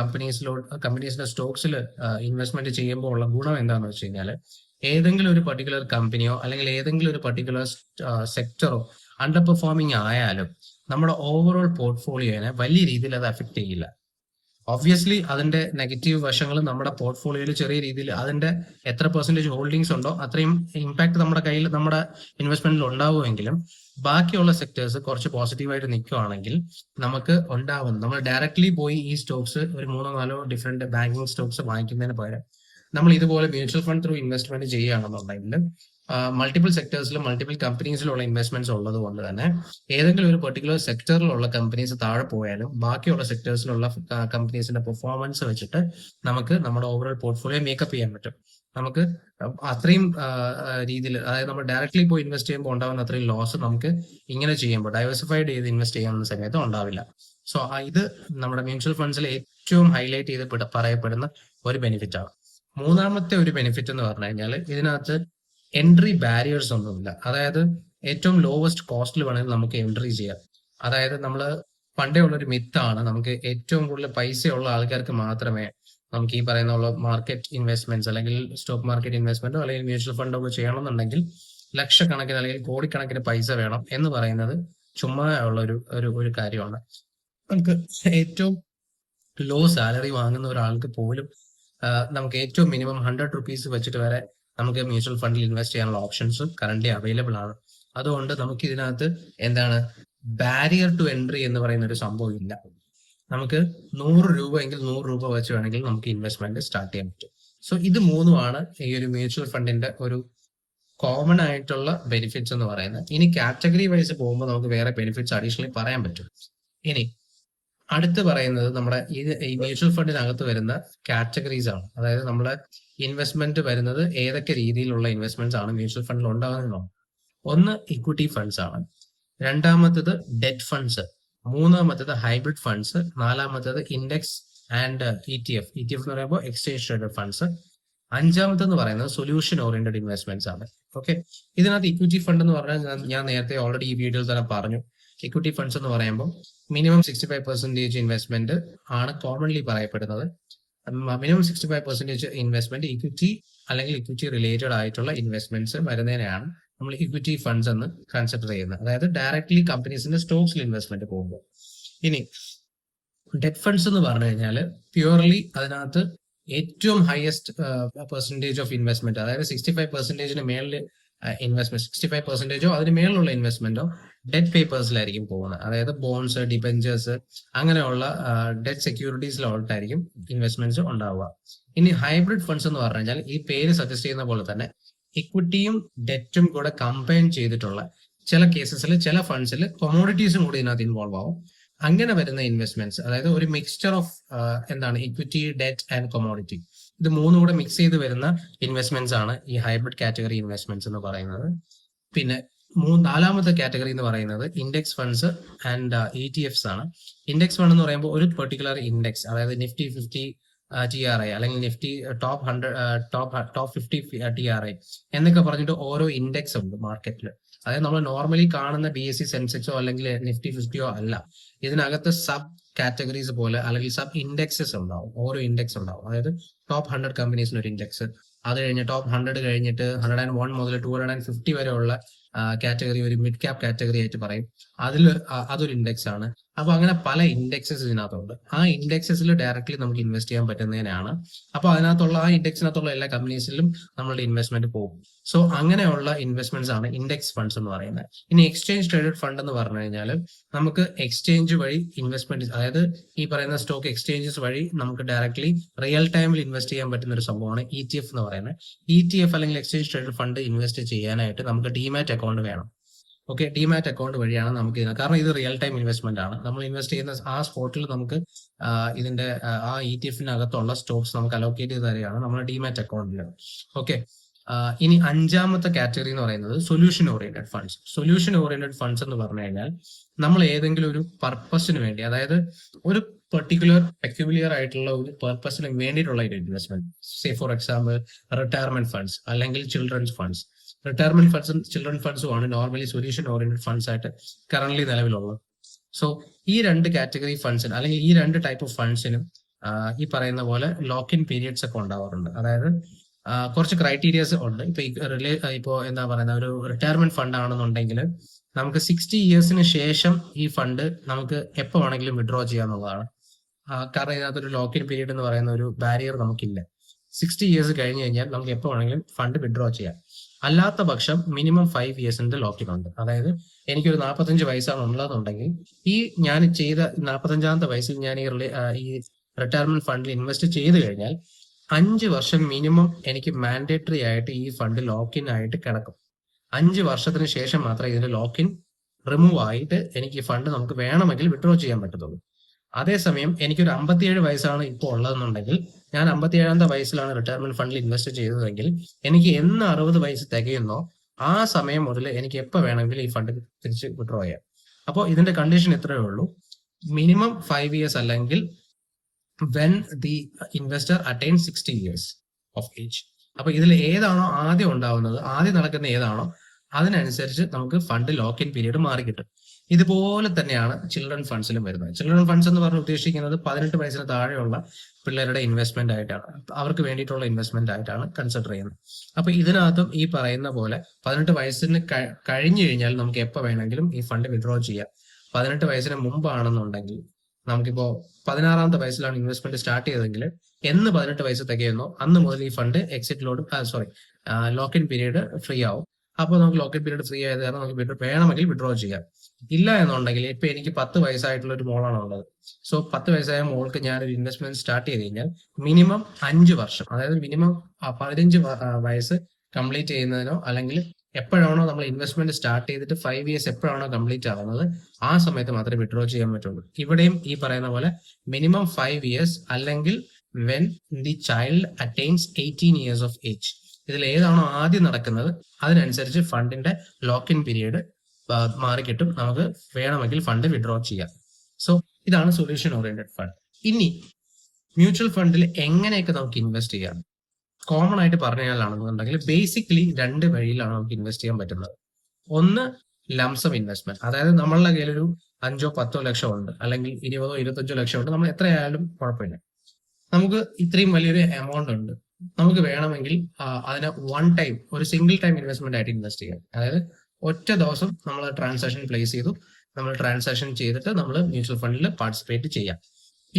കമ്പനീസിന്റെ സ്റ്റോക്സിൽ ഇൻവെസ്റ്റ്മെന്റ് ചെയ്യുമ്പോൾ ഉള്ള ഗുണം എന്താണെന്ന് വെച്ച് കഴിഞ്ഞാൽ, ഏതെങ്കിലും ഒരു പർട്ടിക്കുലർ കമ്പനിയോ അല്ലെങ്കിൽ ഏതെങ്കിലും ഒരു പർട്ടിക്കുലർ സെക്ടറോ അണ്ടർ പെർഫോമിംഗ് ആയാലും നമ്മുടെ ഓവറോൾ പോർട്ട്ഫോളിയോനെ വലിയ രീതിയിൽ അത് അഫക്ട് ചെയ്യില്ല. ഒബ്വിയസ്ലി അതിന്റെ നെഗറ്റീവ് വശങ്ങൾ നമ്മുടെ പോർട്ട്ഫോളിയോയിൽ ചെറിയ രീതിയിൽ അതിന്റെ എത്ര പെർസെന്റേജ് ഹോൾഡിങ്സ് ഉണ്ടോ അത്രയും ഇമ്പാക്ട് നമ്മുടെ കയ്യിൽ നമ്മുടെ ഇൻവെസ്റ്റ്മെന്റിൽ ഉണ്ടാവുമെങ്കിലും ബാക്കിയുള്ള സെക്ടേഴ്സ് കുറച്ച് പോസിറ്റീവായിട്ട് നിൽക്കുകയാണെങ്കിൽ നമുക്ക് നമ്മൾ ഡയറക്ട്ലി പോയി ഈ സ്റ്റോക്സ് ഒരു 3-4 ഡിഫറെന്റ് ബാങ്കിങ് സ്റ്റോക്സ് വാങ്ങിക്കുന്നതിന് പകരം നമ്മൾ ഇതുപോലെ മ്യൂച്വൽ ഫണ്ട് ത്രൂ ഇൻവെസ്റ്റ്മെന്റ് ചെയ്യുകയാണെന്നുണ്ടെങ്കിൽ മൾട്ടിപ്പിൾ സെക്ടേഴ്സിലും മൾട്ടിപ്പിൾ കമ്പനീസിലുള്ള ഇൻവെസ്റ്റ്മെന്റ്സ് ഉള്ളത് കൊണ്ട് തന്നെ ഏതെങ്കിലും ഒരു പെർട്ടിക്കുലർ സെക്ടറിലുള്ള കമ്പനീസ് താഴെ പോയാലും ബാക്കിയുള്ള സെക്ടേഴ്സിലുള്ള കമ്പനീസിന്റെ പെർഫോമൻസ് വെച്ചിട്ട് നമുക്ക് നമ്മുടെ ഓവറോൾ പോർട്ട്ഫോളിയോ മേക്കപ്പ് ചെയ്യാൻ പറ്റും. നമുക്ക് അത്രയും രീതിയിൽ, അതായത് നമ്മൾ ഡയറക്ട്ലി പോയി ഇൻവെസ്റ്റ് ചെയ്യുമ്പോൾ ഉണ്ടാകുന്ന അത്രയും ലോസ് നമുക്ക് ഇങ്ങനെ ചെയ്യുമ്പോൾ ഡൈവേഴ്സിഫൈഡ് ചെയ്ത് ഇൻവെസ്റ്റ് ചെയ്യാവുന്ന സമയത്ത് ഉണ്ടാവില്ല. സോ ഇത് നമ്മുടെ മ്യൂച്വൽ ഫണ്ട്സിൽ ഏറ്റവും ഹൈലൈറ്റ് ചെയ്ത് പറയപ്പെടുന്ന ഒരു ബെനിഫിറ്റ് ആണ്. മൂന്നാമത്തെ ഒരു ബെനിഫിറ്റ് എന്ന് പറഞ്ഞു കഴിഞ്ഞാൽ ഇതിനകത്ത് എൻട്രി ബാരിയേഴ്സ് ഒന്നുമില്ല. അതായത് ഏറ്റവും ലോവസ്റ്റ് കോസ്റ്റിൽ വേണമെങ്കിൽ നമുക്ക് എൻട്രി ചെയ്യാം. അതായത് നമ്മൾ പണ്ടേ ഉള്ളൊരു മിത്താണ്, നമുക്ക് ഏറ്റവും കൂടുതൽ പൈസയുള്ള ആൾക്കാർക്ക് മാത്രമേ നമുക്ക് ഈ പറയുന്ന മാർക്കറ്റ് ഇൻവെസ്റ്റ്മെന്റ്സ് അല്ലെങ്കിൽ സ്റ്റോക്ക് മാർക്കറ്റ് ഇൻവെസ്റ്റ്മെന്റോ അല്ലെങ്കിൽ മ്യൂച്വൽ ഫണ്ടോ ഒക്കെ ചെയ്യണമെന്നുണ്ടെങ്കിൽ ലക്ഷക്കണക്കിന് അല്ലെങ്കിൽ കോടിക്കണക്കിന് പൈസ വേണം എന്ന് പറയുന്നത് ചുമ്മാ ഉള്ള ഒരു കാര്യമാണ്. നമുക്ക് ഏറ്റവും ലോ സാലറി വാങ്ങുന്ന ഒരാൾക്ക് പോലും നമുക്ക് ഏറ്റവും മിനിമം 100 റുപ്പീസ് വെച്ചിട്ട് വരെ നമുക്ക് മ്യൂച്വൽ ഫണ്ടിൽ ഇൻവെസ്റ്റ് ചെയ്യാനുള്ള ഓപ്ഷൻസ് കറന്റ് അവൈലബിൾ ആണ്. അതുകൊണ്ട് നമുക്ക് ഇതിനകത്ത് ബാരിയർ ടു എൻട്രി എന്ന് പറയുന്ന ഒരു സംഭവം ഇല്ല. നമുക്ക് 100 രൂപ എങ്കിൽ 100 രൂപ വെച്ച് വേണമെങ്കിൽ നമുക്ക് ഇൻവെസ്റ്റ്മെന്റ് സ്റ്റാർട്ട് ചെയ്യാൻ പറ്റും. സോ ഇത് മൂന്നുമാണ് ഈ ഒരു മ്യൂച്വൽ ഫണ്ടിന്റെ ഒരു കോമൺ ആയിട്ടുള്ള ബെനിഫിറ്റ്സ് എന്ന് പറയുന്നത്. ഇനി കാറ്റഗറി വൈസ് പോകുമ്പോൾ നമുക്ക് വേറെ ബെനിഫിറ്റ്സ് അഡീഷണലി പറയാൻ പറ്റും. ഇനി അടുത്ത് പറയുന്നത് നമ്മുടെ ഈ മ്യൂച്വൽ ഫണ്ടിനകത്ത് വരുന്ന കാറ്റഗറീസ് ആണ്. അതായത് നമ്മളെ ഇൻവെസ്റ്റ്മെന്റ് വരുന്നത് ഏതൊക്കെ രീതിയിലുള്ള ഇൻവെസ്റ്റ്മെന്റ്സ് ആണ് മ്യൂച്വൽ ഫണ്ടിൽ ഉണ്ടാകുന്നതോ. ഒന്ന് ഇക്വിറ്റി ഫണ്ട്സ് ആണ്, രണ്ടാമത്തേത് ഡെറ്റ് ഫണ്ട്സ്, മൂന്നാമത്തേത് ഹൈബ്രിഡ് ഫണ്ട്സ്, നാലാമത്തേത് ഇൻഡെക്സ് ആൻഡ് ETF എന്ന് പറയുമ്പോൾ എക്സ്ചേഞ്ച് ട്രേഡഡ് ഫണ്ട്സ്, അഞ്ചാമത്തെന്ന് പറയുന്നത് സൊല്യൂഷൻ ഓറിയന്റഡ് ഇൻവെസ്റ്റ്മെന്റ്സ് ആണ്. ഓക്കെ, ഇതിനകത്ത് ഇക്വിറ്റി ഫണ്ട് എന്ന് പറഞ്ഞാൽ ഞാൻ നേരത്തെ ഓൾറെഡി ഈ വീഡിയോയിൽ തന്നെ പറഞ്ഞു. ഇക്വിറ്റി ഫണ്ട്സ് എന്ന് പറയുമ്പോൾ മിനിമം 65% ഇൻവെസ്റ്റ്മെന്റ് ആണ് കോമൺലി പറയപ്പെടുന്നത്. മിനിമം 65% ഇൻവെസ്റ്റ്മെന്റ് ഇക്വിറ്റി അല്ലെങ്കിൽ ഇക്വിറ്റി റിലേറ്റഡ് ആയിട്ടുള്ള ഇൻവെസ്റ്റ്മെന്റ്സ് വരുന്നതിനെയാണ് നമ്മൾ ഇക്വിറ്റി ഫണ്ട്സ് എന്ന് കൺസിഡർ ചെയ്യുന്നത്. അതായത് ഡയറക്ട്ലി കമ്പനീസിന്റെ സ്റ്റോക്സിൽ ഇൻവെസ്റ്റ്മെന്റ് പോകുമ്പോൾ. ഇനി ഡെറ്റ് ഫണ്ട്സ് എന്ന് പറഞ്ഞു കഴിഞ്ഞാൽ പ്യുവർലി അതിനകത്ത് ഏറ്റവും ഹയസ്റ്റ് പെർസെൻറ്റേജ് ഓഫ് ഇൻവെസ്റ്റ്മെന്റ്, അതായത് 65% മേളിൽ ഇൻവെസ്റ്റ്മെന്റ്, 65% അതിന് മേളിലുള്ള ഇൻവെസ്റ്റ്മെന്റോ ഡെറ്റ് പേപ്പേഴ്സിലായിരിക്കും പോകുന്നത്. അതായത് ബോൺസ്, ഡിബെഞ്ചേഴ്സ്, അങ്ങനെയുള്ള ഡെറ്റ് സെക്യൂരിറ്റീസിലോട്ടായിരിക്കും ഇൻവെസ്റ്റ്മെന്റ്സ് ഉണ്ടാവുക. ഇനി ഹൈബ്രിഡ് ഫണ്ട്സ് എന്ന് പറഞ്ഞു കഴിഞ്ഞാൽ ഈ പേര് സജസ്റ്റ് ചെയ്യുന്ന പോലെ തന്നെ ഇക്വിറ്റിയും ഡെറ്റും കൂടെ കമ്പൈൻ ചെയ്തിട്ടുള്ള ചില കേസസിൽ, ചില ഫണ്ട്സിൽ കൊമോഡിറ്റീസും കൂടി ഇതിനകത്ത് ഇൻവോൾവ് ആവും. അങ്ങനെ വരുന്ന ഇൻവെസ്റ്റ്മെന്റ്സ്, അതായത് ഒരു മിക്സ്ചർ ഓഫ് എന്താണ് ഇക്വിറ്റി, ഡെറ്റ് ആൻഡ് കൊമോഡിറ്റി, ഇത് മൂന്നും കൂടെ മിക്സ് ചെയ്ത് വരുന്ന ഇൻവെസ്റ്റ്മെന്റ്സ് ആണ് ഈ ഹൈബ്രിഡ് കാറ്റഗറി ഇൻവെസ്റ്റ്മെന്റ്സ് എന്ന് പറയുന്നത്. പിന്നെ നാലാമത്തെ കാറ്റഗറി എന്ന് പറയുന്നത് ഇൻഡെക്സ് ഫണ്ട്സ് ആൻഡ് ETFs ആണ്. ഇൻഡെക്സ് ഫണ്ട് എന്ന് പറയുമ്പോൾ ഒരു പെർട്ടിക്കുലർ ഇൻഡെക്സ്, അതായത് നിഫ്റ്റി 50 TRI അല്ലെങ്കിൽ നിഫ്റ്റി ടോപ്പ് 100, ടോപ്പ് 50 TRI എന്നൊക്കെ പറഞ്ഞിട്ട് ഓരോ ഇൻഡെക്സ് ഉണ്ട് മാർക്കറ്റിൽ. അതായത് നമ്മൾ നോർമലി കാണുന്ന BSE സെൻസെക്സോ അല്ലെങ്കിൽ നിഫ്റ്റി 50യോ അല്ല. ഇതിനകത്ത് സബ് കാറ്റഗറീസ് പോലെ അല്ലെങ്കിൽ സബ് ഇൻഡെക്സസ് ഉണ്ടാവും, ഓരോ ഇൻഡെക്സ് ഉണ്ടാവും. അതായത് ടോപ്പ് 100 കമ്പനീസിന് ഒരു ഇൻഡെക്സ്, അത് കഴിഞ്ഞ് ടോപ്പ് 100 കഴിഞ്ഞിട്ട് 101 മുതൽ 250 വരെയുള്ള കാറ്റഗറി ഒരു മിഡ് ക്യാപ് കാറ്റഗറി ആയിട്ട് പറയും. അതൊരു ഇൻഡെക്സ് ആണ്. അപ്പൊ അങ്ങനെ പല ഇൻഡെക്സസ് ഇതിനകത്തുണ്ട്. ആ ഇൻഡെക്സസിൽ ഡയറക്ട്ലി നമുക്ക് ഇൻവെസ്റ്റ് ചെയ്യാൻ പറ്റുന്നതിനാണ്. അപ്പൊ അതിനകത്തുള്ള ആ ഇൻഡെക്സിനകത്തുള്ള എല്ലാ കമ്പനീസിലും നമ്മളുടെ ഇൻവെസ്റ്റ്മെന്റ് പോകും. സോ അങ്ങനെയുള്ള ഇൻവെസ്റ്റ്മെന്റ്സ് ആണ് ഇൻഡെക്സ് ഫണ്ട്സ് എന്ന് പറയുന്നത്. ഇനി എക്സ്ചേഞ്ച് ട്രേഡഡ് ഫണ്ട് എന്ന് പറഞ്ഞു കഴിഞ്ഞാൽ നമുക്ക് എക്സ്ചേഞ്ച് വഴി ഇൻവെസ്റ്റ്മെന്റ്, അതായത് ഈ പറയുന്ന സ്റ്റോക്ക് എക്സ്ചേഞ്ചസ് വഴി നമുക്ക് ഡയറക്ട്ലി റിയൽ ടൈമിൽ ഇൻവെസ്റ്റ് ചെയ്യാൻ പറ്റുന്ന ഒരു സംഭവമാണ് ETF എന്ന് പറയുന്നത്. ETF അല്ലെങ്കിൽ എക്സ്ചേഞ്ച് ട്രേഡഡ് ഫണ്ട് ഇൻവെസ്റ്റ് ചെയ്യാനായിട്ട് നമുക്ക് ഡിമാറ്റ് അക്കൗണ്ട് വേണം. ഓക്കെ, ഡിമാറ്റ് അക്കൗണ്ട് വഴിയാണ് നമുക്ക് ഇതിന്, കാരണം ഇത് റിയൽ ടൈം ഇൻവെസ്റ്റ്മെന്റ് ആണ്. നമ്മൾ ഇൻവെസ്റ്റ് ചെയ്യുന്ന ആ സ്പോട്ടിൽ നമുക്ക് ഇതിന്റെ ആ ETF-നകത്തുള്ള സ്റ്റോക്സ് നമുക്ക് അലോക്കേറ്റ് ചെയ്ത് തരികയാണ് നമ്മുടെ ഡിമാറ്റ് അക്കൗണ്ടിൽ. ഓക്കെ, ഇനി അഞ്ചാമത്തെ കാറ്റഗറി എന്ന് പറയുന്നത് solution oriented funds. Solution oriented funds എന്ന് പറഞ്ഞു കഴിഞ്ഞാൽ നമ്മൾ ഏതെങ്കിലും ഒരു പർപ്പസിന് വേണ്ടി, അതായത് ഒരു പെർട്ടിക്കുലർ പെക്യുലിയർ ആയിട്ടുള്ള ഒരു പർപ്പസിന് വേണ്ടിയിട്ടുള്ള ഒരു investment, say for example retirement funds അല്ലെങ്കിൽ ചിൽഡ്രൻസ് ഫണ്ട്സ്. റിട്ടയർമെന്റ് ഫണ്ട്സും ചിൽഡ്രൻ ഫണ്ട്സും ആണ് നോർമലി സൊല്യൂഷൻ ഓറിയന്റഡ് ഫണ്ട്സ് ആയിട്ട് കറന്റ് നിലവിലുള്ളത്. സോ ഈ രണ്ട് കാറ്റഗറി ഫണ്ട്സിന് അല്ലെങ്കിൽ ഈ രണ്ട് ടൈപ്പ് ഓഫ് ഫണ്ട്സിനും ഈ പറയുന്ന പോലെ ലോക്ക് ഇൻ പീരിയഡ്സ് ഒക്കെ ഉണ്ടാവാറുണ്ട്. അതായത് കുറച്ച് ക്രൈറ്റീരിയസ് ഉണ്ട്. ഇപ്പോ എന്താ പറയുന്ന ഒരു റിട്ടയർമെന്റ് ഫണ്ട് ആണെന്നുണ്ടെങ്കിൽ നമുക്ക് 60 ഇയേഴ്സിന് ശേഷം ഈ ഫണ്ട് നമുക്ക് എപ്പോൾ വേണമെങ്കിലും വിഡ്രോ ചെയ്യാന്നുള്ളതാണ്. കാരണം ഇതിനകത്തൊരു ലോക്ക് ഇൻ പീരീഡ് എന്ന് പറയുന്ന ഒരു ബാരിയർ നമുക്കില്ല. 60 ഇയേഴ്സ് കഴിഞ്ഞ് കഴിഞ്ഞാൽ നമുക്ക് എപ്പോൾ വേണമെങ്കിലും ഫണ്ട് വിഡ്രോ ചെയ്യാം. അല്ലാത്ത പക്ഷം മിനിമം 5 ഇയേഴ്സിന്റെ ലോക്കിൻ ഉണ്ട്. എനിക്കൊരു 45 വയസ്സാണ് ഉള്ളതെന്നുണ്ടെങ്കിൽ ഞാൻ ചെയ്ത 45ാമത്തെ വയസ്സിൽ ഞാൻ ഈ റിട്ടയർമെന്റ് ഫണ്ടിൽ ഇൻവെസ്റ്റ് ചെയ്ത് കഴിഞ്ഞാൽ 5 വർഷം മിനിമം എനിക്ക് മാൻഡേറ്ററി ആയിട്ട് ഈ ഫണ്ട് ലോക്കിൻ ആയിട്ട് കിടക്കും. 5 വർഷത്തിന് ശേഷം മാത്രമേ ഇതിന്റെ ലോക്കിൻ റിമൂവ് ആയിട്ട് എനിക്ക് ഈ ഫണ്ട് നമുക്ക് വേണമെങ്കിൽ വിഡ്രോ ചെയ്യാൻ പറ്റത്തുള്ളൂ. അതേസമയം എനിക്കൊരു 57 വയസ്സാണ് ഇപ്പോൾ ഉള്ളതെന്നുണ്ടെങ്കിൽ, ഞാൻ 57ാമത്തെ വയസ്സിലാണ് റിട്ടയർമെന്റ് ഫണ്ടിൽ ഇൻവെസ്റ്റ് ചെയ്തതെങ്കിൽ, എനിക്ക് എന്ന് 60 വയസ്സ് തികയുന്നോ ആ സമയം മുതൽ എനിക്ക് എപ്പോൾ വേണമെങ്കിലും ഈ ഫണ്ട് തിരിച്ച് വിഡ്രോ ചെയ്യാം. അപ്പോൾ ഇതിന്റെ കണ്ടീഷൻ ഇത്രയേ ഉള്ളൂ, മിനിമം 5 ഇയേഴ്സ് അല്ലെങ്കിൽ when the investor attains 60 years of age. അപ്പൊ ഇതിൽ ഏതാണോ ആദ്യം ഉണ്ടാവുന്നത്, ആദ്യം നടക്കുന്ന ഏതാണോ അതിനനുസരിച്ച് നമുക്ക് ഫണ്ട് ലോക്ക് ഇൻ പീരീഡ് മാറി കിട്ടും. ഇതുപോലെ തന്നെയാണ് ചിൽഡ്രൻ ഫണ്ട്സിലും വരുന്നത്. ചിൽഡ്രൻ ഫണ്ട്സ് എന്ന് പറഞ്ഞ് ഉദ്ദേശിക്കുന്നത് 18 വയസ്സിന് താഴെയുള്ള പിള്ളേരുടെ ഇൻവെസ്റ്റ്മെന്റ് ആയിട്ടാണ്, അവർക്ക് വേണ്ടിയിട്ടുള്ള ഇൻവെസ്റ്റ്മെന്റ് ആയിട്ടാണ് കൺസിഡർ ചെയ്യുന്നത്. അപ്പൊ ഇതിനകത്തും ഈ പറയുന്ന പോലെ 18 വയസ്സിന് കഴിഞ്ഞു കഴിഞ്ഞാൽ നമുക്ക് എപ്പോൾ വേണമെങ്കിലും ഈ ഫണ്ട് വിഡ്രോ ചെയ്യാം. 18 വയസ്സിന് മുമ്പാണെന്നുണ്ടെങ്കിൽ, നമുക്കിപ്പോ 16ാമത്തെ വയസ്സിലാണ് ഇൻവെസ്റ്റ്മെന്റ് സ്റ്റാർട്ട് ചെയ്തതെങ്കിൽ, എന്ന് 18 വയസ്സ് തികയുന്നോ അന്ന് മുതൽ ഈ fund lock in period free ആവും. അപ്പോൾ നമുക്ക് ലോക്ക് ഇൻ പീരീഡ് ഫ്രീ ആയത് കാരണം നമുക്ക് വേണമെങ്കിൽ വിഡ്രോ ചെയ്യാം. ഇല്ല എന്നുണ്ടെങ്കിൽ, ഇപ്പൊ എനിക്ക് 10 വയസ്സായിട്ടുള്ള ഒരു മോളാണ് ഉള്ളത്. സോ 10 വയസ്സായ മോൾക്ക് ഞാനൊരു ഇൻവെസ്റ്റ്മെന്റ് സ്റ്റാർട്ട് ചെയ്ത് കഴിഞ്ഞാൽ മിനിമം 5 വർഷം, അതായത് മിനിമം 15 വയസ്സ് കംപ്ലീറ്റ് ചെയ്യുന്നതിനോ അല്ലെങ്കിൽ എപ്പോഴാണോ നമ്മൾ ഇൻവെസ്റ്റ്മെന്റ് സ്റ്റാർട്ട് ചെയ്തിട്ട് 5 ഇയേഴ്സ് എപ്പോഴാണോ കംപ്ലീറ്റ് ആവുന്നത് ആ സമയത്ത് മാത്രമേ വിഡ്രോ ചെയ്യാൻ പറ്റുള്ളൂ. ഇവിടെയും ഈ പറയുന്ന പോലെ മിനിമം 5 ഇയേഴ്സ് അല്ലെങ്കിൽ when the child attains 18 years of age. ഇതിൽ ഏതാണോ ആദ്യം നടക്കുന്നത് അതിനനുസരിച്ച് ഫണ്ടിന്റെ ലോക്ക് ഇൻ പീരീഡ് മാറിക്കിട്ടും, നമുക്ക് വേണമെങ്കിൽ ഫണ്ട് വിഡ്രോ ചെയ്യാം. സോ ഇതാണ് സൊല്യൂഷൻ ഓറിയന്റഡ് ഫണ്ട്. ഇനി മ്യൂച്വൽ ഫണ്ടിൽ എങ്ങനെയൊക്കെ നമുക്ക് ഇൻവെസ്റ്റ് ചെയ്യാം? കോമൺ ആയിട്ട് പറഞ്ഞാലാണെന്നുണ്ടെങ്കിൽ ബേസിക്കലി 2 വഴിയിലാണ് നമുക്ക് ഇൻവെസ്റ്റ് ചെയ്യാൻ പറ്റുന്നത്. ഒന്ന് ലംസം ഇൻവെസ്റ്റ്മെന്റ്, അതായത് നമ്മളുടെ കയ്യിൽ ഒരു 5-10 ലക്ഷം ഉണ്ട്, അല്ലെങ്കിൽ 20-25 ലക്ഷം ഉണ്ട്, നമ്മൾ എത്രയായാലും കുഴപ്പമില്ല, നമുക്ക് ഇത്രയും വലിയൊരു എമൗണ്ട് ഉണ്ട്, നമുക്ക് വേണമെങ്കിൽ അതിനെ വൺ ടൈം ഒരു സിംഗിൾ ടൈം ഇൻവെസ്റ്റ്മെന്റ് ആയിട്ട് ഇൻവെസ്റ്റ് ചെയ്യാം. അതായത് ഒറ്റ ദിവസം നമ്മൾ ട്രാൻസാക്ഷൻ പ്ലേസ് ചെയ്തു, നമ്മൾ ട്രാൻസാക്ഷൻ ചെയ്തിട്ട് നമ്മൾ മ്യൂച്വൽ ഫണ്ടിൽ പാർട്ടിസിപ്പേറ്റ് ചെയ്യാം.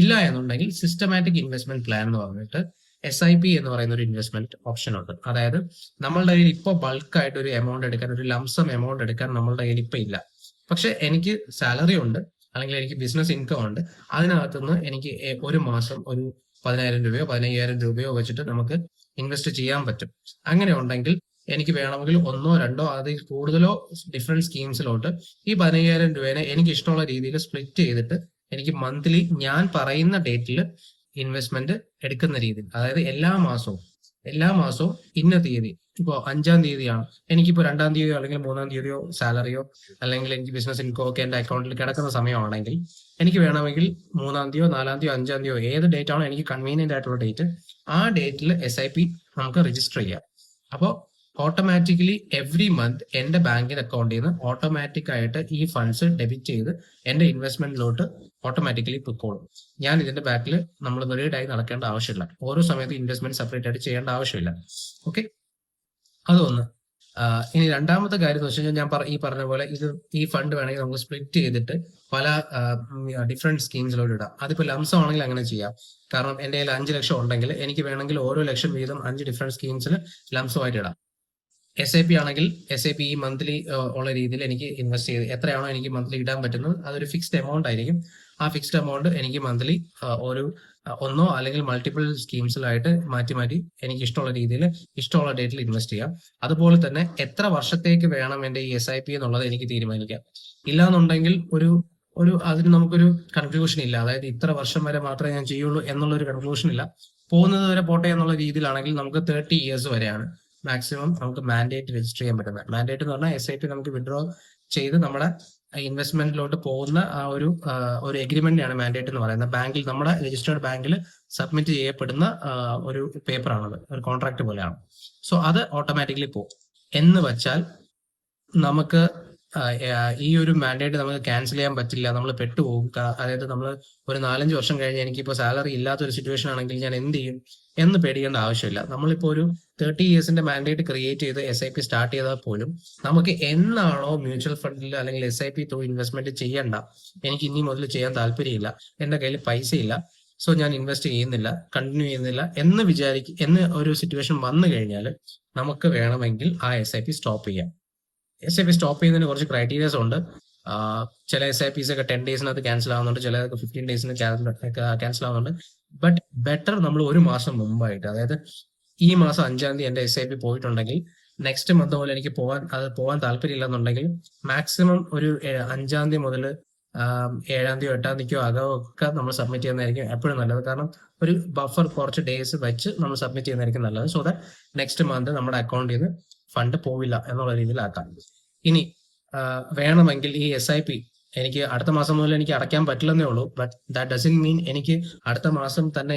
ഇല്ല എന്നുണ്ടെങ്കിൽ സിസ്റ്റമാറ്റിക് ഇൻവെസ്റ്റ്മെന്റ് പ്ലാൻ എന്ന് പറഞ്ഞിട്ട് SIP എന്ന് പറയുന്ന ഒരു ഇൻവെസ്റ്റ്മെന്റ് ഓപ്ഷൻ ഉണ്ട്. അതായത് നമ്മളുടെ കയ്യിൽ ഇപ്പോൾ ബൾക്കായിട്ട് ഒരു എമൗണ്ട് എടുക്കാൻ, ഒരു ലംസം എമൗണ്ട് എടുക്കാൻ നമ്മളുടെ കയ്യിൽ ഇപ്പൊ ഇല്ല. പക്ഷെ എനിക്ക് സാലറി ഉണ്ട്, അല്ലെങ്കിൽ എനിക്ക് ബിസിനസ് ഇൻകം ഉണ്ട്. അതിനകത്തുനിന്ന് എനിക്ക് ഒരു മാസം ഒരു 10,000 രൂപയോ 15,000 രൂപയോ വെച്ചിട്ട് നമുക്ക് ഇൻവെസ്റ്റ് ചെയ്യാൻ പറ്റും. അങ്ങനെ ഉണ്ടെങ്കിൽ എനിക്ക് വേണമെങ്കിൽ ഒന്നോ രണ്ടോ അതിൽ കൂടുതലോ ഡിഫറെന്റ് സ്കീംസിലോട്ട് ഈ 15,000 രൂപേനെ എനിക്ക് ഇഷ്ടമുള്ള രീതിയിൽ സ്പ്ലിറ്റ് ചെയ്തിട്ട് എനിക്ക് മന്ത്ലി ഞാൻ പറയുന്ന ഡേറ്റിൽ ഇൻവെസ്റ്റ്മെന്റ് എടുക്കുന്ന രീതിയിൽ, അതായത് എല്ലാ മാസവും ഇന്ന തീയതി, ഇപ്പോൾ 5-ാം തീയതിയാണ്, എനിക്കിപ്പോൾ 2-ാം തീയതിയോ അല്ലെങ്കിൽ 3-ാം തീയതിയോ സാലറിയോ അല്ലെങ്കിൽ എനിക്ക് ബിസിനസ് ഇൻകം ഒക്കെ എന്റെ അക്കൗണ്ടിൽ കിടക്കുന്ന സമയമാണെങ്കിൽ എനിക്ക് വേണമെങ്കിൽ 3-ാം തീയതിയോ 4-ാം തീയതിയോ 5-ാം തീയതിയോ ഏത് ഡേറ്റ് ആണോ എനിക്ക് കൺവീനിയന്റ് ആയിട്ടുള്ള ഡേറ്റ്, ആ ഡേറ്റിൽ SIP നമുക്ക് രജിസ്റ്റർ ചെയ്യാം. അപ്പോൾ ഓട്ടോമാറ്റിക്കലി എവറി മന്ത് എന്റെ ബാങ്കിന്റെ അക്കൗണ്ടിൽ നിന്ന് ഓട്ടോമാറ്റിക് ആയിട്ട് ഈ ഫണ്ട്സ് ഡെബിറ്റ് ചെയ്ത് എന്റെ ഇൻവെസ്റ്റ്മെന്റിലോട്ട് ഓട്ടോമാറ്റിക്കലി പൊക്കോളും. ഞാൻ ഇതിന്റെ ബാക്കിൽ നമ്മൾ വെറിയഡായി നടക്കേണ്ട ആവശ്യമില്ല. ഓരോ സമയത്ത് ഇൻവെസ്റ്റ്മെന്റ് സെപ്പറേറ്റ് ആയിട്ട് ചെയ്യേണ്ട ആവശ്യമില്ല. ഓക്കെ, അതൊന്ന്. ഇനി രണ്ടാമത്തെ കാര്യം എന്ന് വെച്ച് കഴിഞ്ഞാൽ ഞാൻ ഈ പറഞ്ഞ പോലെ ഈ ഫണ്ട് വേണമെങ്കിൽ നമുക്ക് സ്പ്ലിറ്റ് ചെയ്തിട്ട് പല ഡിഫറെന്റ് സ്കീംസിലോട്ട് ഇടാം. അതിപ്പോ ലംസം ആണെങ്കിൽ അങ്ങനെ ചെയ്യാം. കാരണം എന്റെ കയ്യിൽ 5 ലക്ഷം ഉണ്ടെങ്കിൽ എനിക്ക് വേണമെങ്കിൽ ഓരോ ലക്ഷം വീതം 5 ഡിഫറെന്റ് സ്കീംസിൽ ലംസമായിട്ട് ഇടാം. SIP ആണെങ്കിൽ SIP ഈ മന്ത്ലി ഉള്ള രീതിയിൽ എനിക്ക് ഇൻവെസ്റ്റ് ചെയ്ത് എത്രയാണോ എനിക്ക് മന്ത്ലി ഇടാൻ പറ്റുന്നത് അതൊരു ഫിക്സ്ഡ് എമൗണ്ട് ആയിരിക്കും. ആ ഫിക്സ്ഡ് എമൗണ്ട് എനിക്ക് മന്ത്ലി ഒരു ഒന്നോ അല്ലെങ്കിൽ മൾട്ടിപ്പിൾ സ്കീംസിലായിട്ട് മാറ്റി എനിക്ക് ഇഷ്ടമുള്ള രീതിയിൽ ഇഷ്ടമുള്ള ഡേറ്റിൽ ഇൻവെസ്റ്റ് ചെയ്യാം. അതുപോലെ തന്നെ എത്ര വർഷത്തേക്ക് വേണം എന്റെ ഈ SIP എന്നുള്ളത് എനിക്ക് തീരുമാനിക്കാം. ഇല്ലാന്നുണ്ടെങ്കിൽ അതിന് നമുക്കൊരു കൺക്ലൂഷൻ ഇല്ല. അതായത് ഇത്ര വർഷം വരെ മാത്രമേ ഞാൻ ചെയ്യുള്ളൂ എന്നുള്ള ഒരു കൺക്ലൂഷൻ ഇല്ല. പോകുന്നത് വരെ പോട്ടെ എന്നുള്ള രീതിയിലാണെങ്കിൽ നമുക്ക് 30 ഇയേഴ്സ് വരെയാണ് മാക്സിമം നമുക്ക് മാൻഡേറ്റ് രജിസ്റ്റർ ചെയ്യാൻ പറ്റുന്നത്. മാൻഡേറ്റ് എന്ന് പറഞ്ഞാൽ SIP നമുക്ക് വിഡ്രോ ചെയ്ത് നമ്മുടെ ഇൻവെസ്റ്റ്മെന്റിലോട്ട് പോകുന്ന ആ ഒരു എഗ്രിമെന്റിനാണ് മാൻഡേറ്റ് എന്ന് പറയുന്നത്. ബാങ്കിൽ, നമ്മുടെ രജിസ്റ്റേർഡ് ബാങ്കിൽ സബ്മിറ്റ് ചെയ്യപ്പെടുന്ന ഒരു പേപ്പറാണത്, ഒരു കോൺട്രാക്ട് പോലെയാണ്. സോ അത് ഓട്ടോമാറ്റിക്കലി പോകും. എന്ന് വെച്ചാൽ നമുക്ക് ഈ ഒരു മാൻഡേറ്റ് നമുക്ക് ക്യാൻസൽ ചെയ്യാൻ പറ്റില്ല, നമ്മൾ പെട്ടുപോകും. അതായത് നമ്മൾ ഒരു 4-5 വർഷം കഴിഞ്ഞ് എനിക്കിപ്പോൾ സാലറി ഇല്ലാത്തൊരു സിറ്റുവേഷൻ ആണെങ്കിൽ ഞാൻ എന്ത് ചെയ്യും എന്ന് പേടിക്കേണ്ട ആവശ്യമില്ല. നമ്മളിപ്പോൾ ഒരു 30 ഇയേഴ്സിന്റെ മാൻഡേറ്റ് ക്രിയേറ്റ് ചെയ്ത് SIP സ്റ്റാർട്ട് ചെയ്താൽ പോലും നമുക്ക് എന്നാണോ മ്യൂച്വൽ ഫണ്ടിൽ അല്ലെങ്കിൽ SIP ത്രൂ ഇൻവെസ്റ്റ്മെന്റ് ചെയ്യണ്ട, എനിക്ക് ഇനി മുതൽ ചെയ്യാൻ താല്പര്യമില്ല, എന്റെ കയ്യിൽ പൈസ ഇല്ല, സോ ഞാൻ ഇൻവെസ്റ്റ് ചെയ്യുന്നില്ല, കണ്ടിന്യൂ ചെയ്യുന്നില്ല എന്ന് ഒരു സിറ്റുവേഷൻ വന്നു കഴിഞ്ഞാൽ നമുക്ക് വേണമെങ്കിൽ ആ SIP സ്റ്റോപ്പ് ചെയ്യാം. SIP സ്റ്റോപ്പ് ചെയ്യുന്നതിന് കുറച്ച് ക്രൈറ്റീരിയസ് ഉണ്ട്. ചില SIPs ഒക്കെ 10 ഡേയ്സിനകത്ത് ക്യാൻസൽ ആവുന്നുണ്ട്, ചിലതൊക്കെ 15 ഡേയ്സിന് ക്യാൻസൽ ആവുന്നുണ്ട്. ബട്ട് ബെറ്റർ നമ്മൾ ഒരു മാസം മുമ്പായിട്ട്, അതായത് ഈ മാസം 5-ാം തീയതി എന്റെ SIP പോയിട്ടുണ്ടെങ്കിൽ നെക്സ്റ്റ് മന്ത് മുതൽ എനിക്ക് പോകാൻ താല്പര്യമില്ല എന്നുണ്ടെങ്കിൽ മാക്സിമം ഒരു 5-ാം തീയതി മുതൽ 7-ാം തീയതിയോ 8-ാം തീയതിക്കോ അകമൊക്കെ നമ്മൾ സബ്മിറ്റ് ചെയ്യുന്നതായിരിക്കും എപ്പോഴും നല്ലത്. കാരണം ഒരു ബഫർ കുറച്ച് ഡേയ്സ് വെച്ച് നമ്മൾ സബ്മിറ്റ് ചെയ്യുന്നതായിരിക്കും നല്ലത്. സോ ദാറ്റ് നെക്സ്റ്റ് മന്ത് നമ്മുടെ അക്കൗണ്ടിൽ നിന്ന് ഫണ്ട് പോവില്ല എന്നുള്ള രീതിയിലാക്കാം. ഇനി വേണമെങ്കിൽ ഈ SIP എനിക്ക് അടുത്ത മാസം മുതൽ എനിക്ക് അടയ്ക്കാൻ പറ്റില്ലെന്നേ ഉള്ളൂ. ബട്ട് ദാറ്റ് ഡസൻ മീൻ എനിക്ക് അടുത്ത മാസം തന്നെ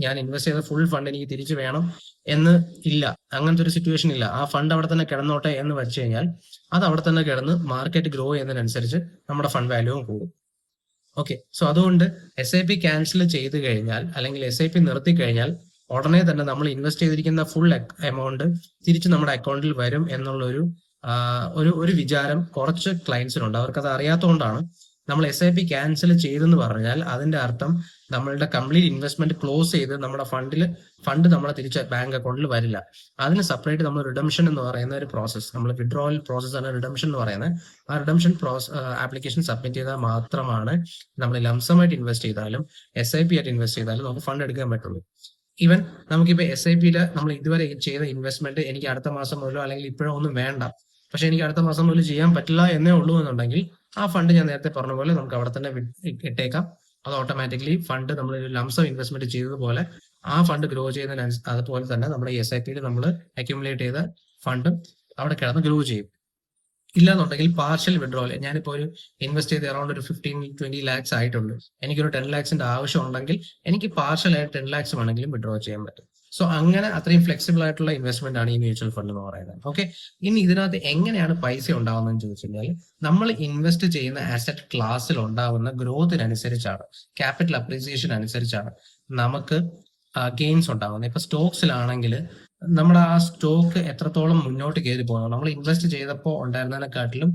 ഞാൻ ഇൻവെസ്റ്റ് ചെയ്ത ഫുൾ ഫണ്ട് എനിക്ക് തിരിച്ചു വേണം എന്ന് ഇല്ല. അങ്ങനത്തെ ഒരു സിറ്റുവേഷൻ ഇല്ല. ആ ഫണ്ട് അവിടെ തന്നെ കിടന്നോട്ടെ എന്ന് വെച്ച് കഴിഞ്ഞാൽ അത് അവിടെ തന്നെ കിടന്ന് മാർക്കറ്റ് ഗ്രോ ചെയ്യുന്നതിനനുസരിച്ച് നമ്മുടെ ഫണ്ട് വാല്യൂവും കൂടും. ഓക്കെ, സോ അതുകൊണ്ട് SIP ക്യാൻസൽ ചെയ്ത് കഴിഞ്ഞാൽ അല്ലെങ്കിൽ SIP നിർത്തി കഴിഞ്ഞാൽ ഉടനെ തന്നെ നമ്മൾ ഇൻവെസ്റ്റ് ചെയ്തിരിക്കുന്ന ഫുൾ എമൗണ്ട് തിരിച്ച് നമ്മുടെ അക്കൗണ്ടിൽ വരും എന്നുള്ള ഒരു വിചാരം കുറച്ച് ക്ലയൻസിനുണ്ട്. അവർക്കത് അറിയാത്തതുകൊണ്ടാണ്. നമ്മൾ SIP ക്യാൻസൽ ചെയ്തെന്ന് പറഞ്ഞാൽ അതിന്റെ അർത്ഥം നമ്മളുടെ കംപ്ലീറ്റ് ഇൻവെസ്റ്റ്മെന്റ് ക്ലോസ് ചെയ്ത് നമ്മുടെ ഫണ്ട് നമ്മളെ തിരിച്ച് ബാങ്ക് അക്കൗണ്ടിൽ വരില്ല. അതിന് സെപ്പറേറ്റ് നമ്മൾ റിഡംഷൻ എന്ന് പറയുന്ന ഒരു പ്രോസസ്, നമ്മൾ വിഡ്രോവൽ പ്രോസസ് ആണ് റിഡംഷൻ എന്ന് പറയുന്നത്. ആ റിഡംഷൻ ആപ്ലിക്കേഷൻ സബ്മിറ്റ് ചെയ്താൽ മാത്രമാണ് നമ്മൾ ലംസമായിട്ട് ഇൻവെസ്റ്റ് ചെയ്താലും SIP ആയിട്ട് ഇൻവെസ്റ്റ് ചെയ്താലും നമുക്ക് ഫണ്ട് എടുക്കാൻ പറ്റുള്ളൂ. ഈവൻ നമുക്കിപ്പോൾ SIP-യിൽ നമ്മൾ ഇതുവരെ ചെയ്ത ഇൻവെസ്റ്റ്മെന്റ് എനിക്ക് അടുത്ത മാസം മുതലോ അല്ലെങ്കിൽ ഇപ്പോഴോ ഒന്നും വേണ്ട, പക്ഷെ എനിക്ക് അടുത്ത മാസം മുതൽ ചെയ്യാൻ പറ്റില്ല എന്നേ ഉള്ളൂ എന്നുണ്ടെങ്കിൽ ആ ഫണ്ട് ഞാൻ നേരത്തെ പറഞ്ഞ പോലെ നമുക്ക് അവിടെ തന്നെ ഇട്ടേക്കാം. അത് ഓട്ടോമാറ്റിക്കലി ഫണ്ട് നമ്മൾ ലംസം ഇൻവെസ്റ്റ്മെന്റ് ചെയ്തതുപോലെ ആ ഫണ്ട് ഗ്രോ ചെയ്യുന്നതിന് അതുപോലെ തന്നെ നമ്മുടെ SIP-യിൽ നമ്മൾ അക്യുമുലേറ്റ് ചെയ്ത ഫണ്ടും അവിടെ കിടന്ന് ഗ്രോ ചെയ്യും. ഇല്ലാന്നുണ്ടെങ്കിൽ പാർഷ്യൽ വിഡ്രോവൽ, ഞാനിപ്പോൾ ഒരു ഇൻവെസ്റ്റ് ചെയ്ത് അറൌണ്ട് ഒരു 15-20 ലാക്സ് ആയിട്ടുണ്ട്, എനിക്കൊരു 10 ലാക്സിന്റെ ആവശ്യം ഉണ്ടെങ്കിൽ എനിക്ക് പാർഷ്യൽ ആയിട്ട് 10 ലാക്സ് വേണമെങ്കിലും വിഡ്രോ ചെയ്യാൻ പറ്റും. സോ അങ്ങനെ അത്രയും ഫ്ലെക്സിബിൾ ആയിട്ടുള്ള ഇൻവെസ്റ്റ്മെന്റ് ആണ് ഈ മ്യൂച്വൽ ഫണ്ട് എന്ന് പറയുന്നത്. ഓക്കെ, ഇനി ഇതിനകത്ത് എങ്ങനെയാണ് പൈസ ഉണ്ടാവുന്നതെന്ന് ചോദിച്ചു കഴിഞ്ഞാൽ നമ്മൾ ഇൻവെസ്റ്റ് ചെയ്യുന്ന അസറ്റ് ക്ലാസ്സിൽ ഉണ്ടാവുന്ന ഗ്രോത്തിനനുസരിച്ചാണ്, ക്യാപിറ്റൽ അപ്രീസിയേഷൻ അനുസരിച്ചാണ് നമുക്ക് ഗെയിൻസ് ഉണ്ടാവുന്നത്. ഇപ്പൊ സ്റ്റോക്സിലാണെങ്കിൽ നമ്മുടെ ആ സ്റ്റോക്ക് എത്രത്തോളം മുന്നോട്ട് കയറി പോകണം, നമ്മൾ ഇൻവെസ്റ്റ് ചെയ്തപ്പോൾ ഉണ്ടായിരുന്നതിനെക്കാട്ടിലും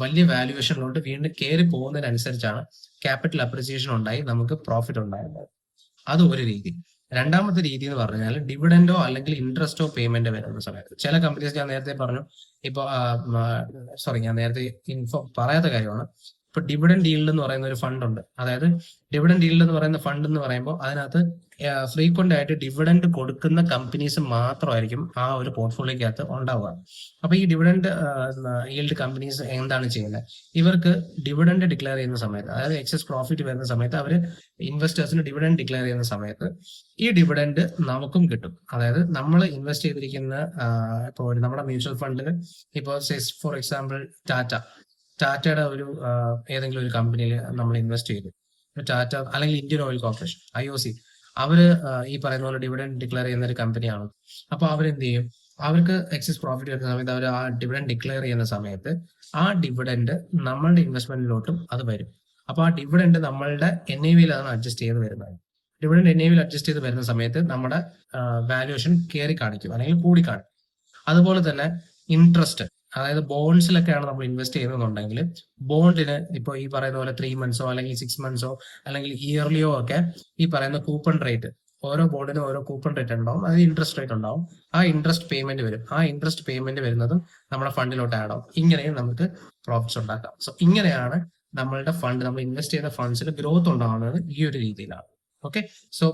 വലിയ വാല്യുവേഷനിലോട്ട് വീണ്ടും കയറി പോകുന്നതിനനുസരിച്ചാണ് ക്യാപിറ്റൽ അപ്രിസിയേഷൻ ഉണ്ടായി നമുക്ക് പ്രോഫിറ്റ് ഉണ്ടായിരുന്നു. അത് ഒരു രീതി. രണ്ടാമത്തെ രീതി എന്ന് പറഞ്ഞാൽ ഡിവിഡൻഡോ അല്ലെങ്കിൽ ഇൻട്രസ്റ്റോ പേയ്മെന്റ് വരുന്ന സമയത്ത് ചില കമ്പനീസ്, ഞാൻ നേരത്തെ പറഞ്ഞു, ഇപ്പൊ ഞാൻ നേരത്തെ ഇൻഫോ പറയാത്ത കാര്യമാണ്. ഇപ്പൊ ഡിവിഡൻഡ് ഈൽഡ് എന്ന് പറയുന്ന ഒരു ഫണ്ട് ഉണ്ട്. അതായത് ഡിവിഡൻഡ് ഈൽഡ് എന്ന് പറയുന്ന ഫണ്ട് എന്ന് പറയുമ്പോൾ അതിനകത്ത് ഫ്രീക്വന്റ് ആയിട്ട് ഡിവിഡൻഡ് കൊടുക്കുന്ന കമ്പനീസ് മാത്രമായിരിക്കും ആ ഒരു പോർട്ട്ഫോളിയോക്കകത്ത് ഉണ്ടാവുക. അപ്പൊ ഈ ഡിവിഡൻഡ് ഈൽഡ് കമ്പനീസ് എന്താണ് ചെയ്യുന്നത്? ഇവർക്ക് ഡിവിഡൻഡ് ഡിക്ലെയർ ചെയ്യുന്ന സമയത്ത്, അതായത് എക്സസ് പ്രോഫിറ്റ് വരുന്ന സമയത്ത് അവർ ഇൻവെസ്റ്റേഴ്സിന് ഡിവിഡൻഡ് ഡിക്ലെയർ ചെയ്യുന്ന സമയത്ത് ഈ ഡിവിഡൻഡ് നമുക്കും കിട്ടും. അതായത് നമ്മൾ ഇൻവെസ്റ്റ് ചെയ്തിരിക്കുന്ന ഇപ്പോൾ നമ്മുടെ മ്യൂച്വൽ ഫണ്ടിന് ഇപ്പോൾ ഫോർ എക്സാമ്പിൾ ടാറ്റയുടെ ഒരു ഏതെങ്കിലും ഒരു കമ്പനിയിൽ നമ്മൾ ഇൻവെസ്റ്റ് ചെയ്തു, ടാറ്റ അല്ലെങ്കിൽ ഇന്ത്യൻ ഓയിൽ കോർപ്പറേഷൻ IOC, അവര് ഈ പറയുന്ന പോലെ ഡിവിഡൻഡ് ഡിക്ലെയർ ചെയ്യുന്ന ഒരു കമ്പനിയാണ്. അപ്പൊ അവരെന്ത് ചെയ്യും? അവർക്ക് എക്സസ് പ്രോഫിറ്റ് വരുന്ന സമയത്ത് അവർ ആ ഡിവിഡൻഡ് ഡിക്ലെയർ ചെയ്യുന്ന സമയത്ത് ആ ഡിവിഡൻഡ് നമ്മളുടെ ഇൻവെസ്റ്റ്മെന്റിലോട്ടും അത് വരും. അപ്പൊ ആ ഡിവിഡൻഡ് നമ്മളുടെ NAV-യിലാണ് അഡ്ജസ്റ്റ് ചെയ്ത് വരുന്നത്. ഡിവിഡൻഡ് NAV-യിൽ അഡ്ജസ്റ്റ് ചെയ്ത് വരുന്ന സമയത്ത് നമ്മുടെ വാല്യുവേഷൻ കയറി കാണിക്കും അല്ലെങ്കിൽ കൂടി കാണിക്കും. അതുപോലെ തന്നെ ഇൻട്രസ്റ്റ്, അതായത് ബോൺസിലൊക്കെയാണ് നമ്മൾ ഇൻവെസ്റ്റ് ചെയ്യുന്നുണ്ടെങ്കിൽ ബോണ്ടിന് ഇപ്പോൾ ഈ പറയുന്ന പോലെ 3 months അല്ലെങ്കിൽ 6 months അല്ലെങ്കിൽ ഇയർലിയോ ഒക്കെ ഈ പറയുന്ന കൂപ്പൺ റേറ്റ്, ഓരോ ബോണ്ടിനും ഓരോ കൂപ്പൺ റേറ്റ് ഉണ്ടാവും, അത് ഇൻട്രസ്റ്റ് റേറ്റ് ഉണ്ടാവും. ആ ഇൻട്രസ്റ്റ് പേയ്മെന്റ് വരും. ആ ഇൻട്രസ്റ്റ് പേയ്മെന്റ് വരുന്നതും നമ്മുടെ ഫണ്ടിലോട്ട് ആഡ് ആവും. ഇങ്ങനെയും നമുക്ക് പ്രോഫിറ്റ്സ് ഉണ്ടാക്കാം. സോ ഇങ്ങനെയാണ് നമ്മളുടെ ഫണ്ട്, നമ്മൾ ഇൻവെസ്റ്റ് ചെയ്യുന്ന ഫണ്ട്സിൽ ഗ്രോത്ത് ഉണ്ടാവുന്നത് ഈ ഒരു രീതിയിലാണ്. ഓക്കെ, സോ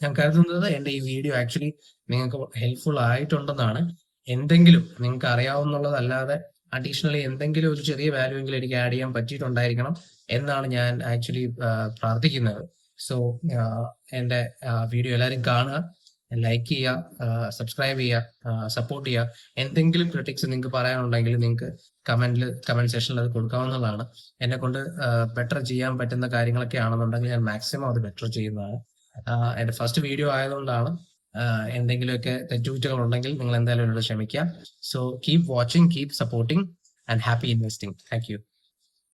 ഞാൻ കരുതുന്നത് എന്റെ ഈ വീഡിയോ ആക്ച്വലി നിങ്ങൾക്ക് ഹെൽപ്ഫുൾ ആയിട്ടുണ്ടെന്നാണ്. എന്തെങ്കിലും നിങ്ങൾക്ക് അറിയാവുന്നതല്ലാതെ അഡീഷണലി എന്തെങ്കിലും ഒരു ചെറിയ വാല്യൂ എങ്കിലും എനിക്ക് ആഡ് ചെയ്യാൻ പറ്റിയിട്ടുണ്ടായിരിക്കണം എന്നാണ് ഞാൻ ആക്ച്വലി പ്രാർത്ഥിക്കുന്നത്. സോ എന്റെ വീഡിയോ എല്ലാവരും കാണുക, ലൈക്ക് ചെയ്യുക, സബ്സ്ക്രൈബ് ചെയ്യുക, സപ്പോർട്ട് ചെയ്യുക. എന്തെങ്കിലും ക്രിട്ടിക്സ് നിങ്ങൾക്ക് പറയാനുണ്ടെങ്കിൽ നിങ്ങൾക്ക് കമന്റ് സെക്ഷനിൽ അത് കൊടുക്കാവുന്നതാണ്. എന്നെ കൊണ്ട് ബെറ്റർ ചെയ്യാൻ പറ്റുന്ന കാര്യങ്ങളൊക്കെ ആണെന്നുണ്ടെങ്കിൽ ഞാൻ മാക്സിമം അത് ബെറ്റർ ചെയ്യുന്നതാണ്. എന്റെ ഫസ്റ്റ് വീഡിയോ ആയതുകൊണ്ടാണ് എന്തെങ്കിലുമൊക്കെ തെറ്റുകുറ്റങ്ങൾ ഉണ്ടെങ്കിൽ നിങ്ങൾ എന്തായാലും എന്നോട് ക്ഷമിക്കുക. So keep watching, keep supporting and happy investing. Thank you.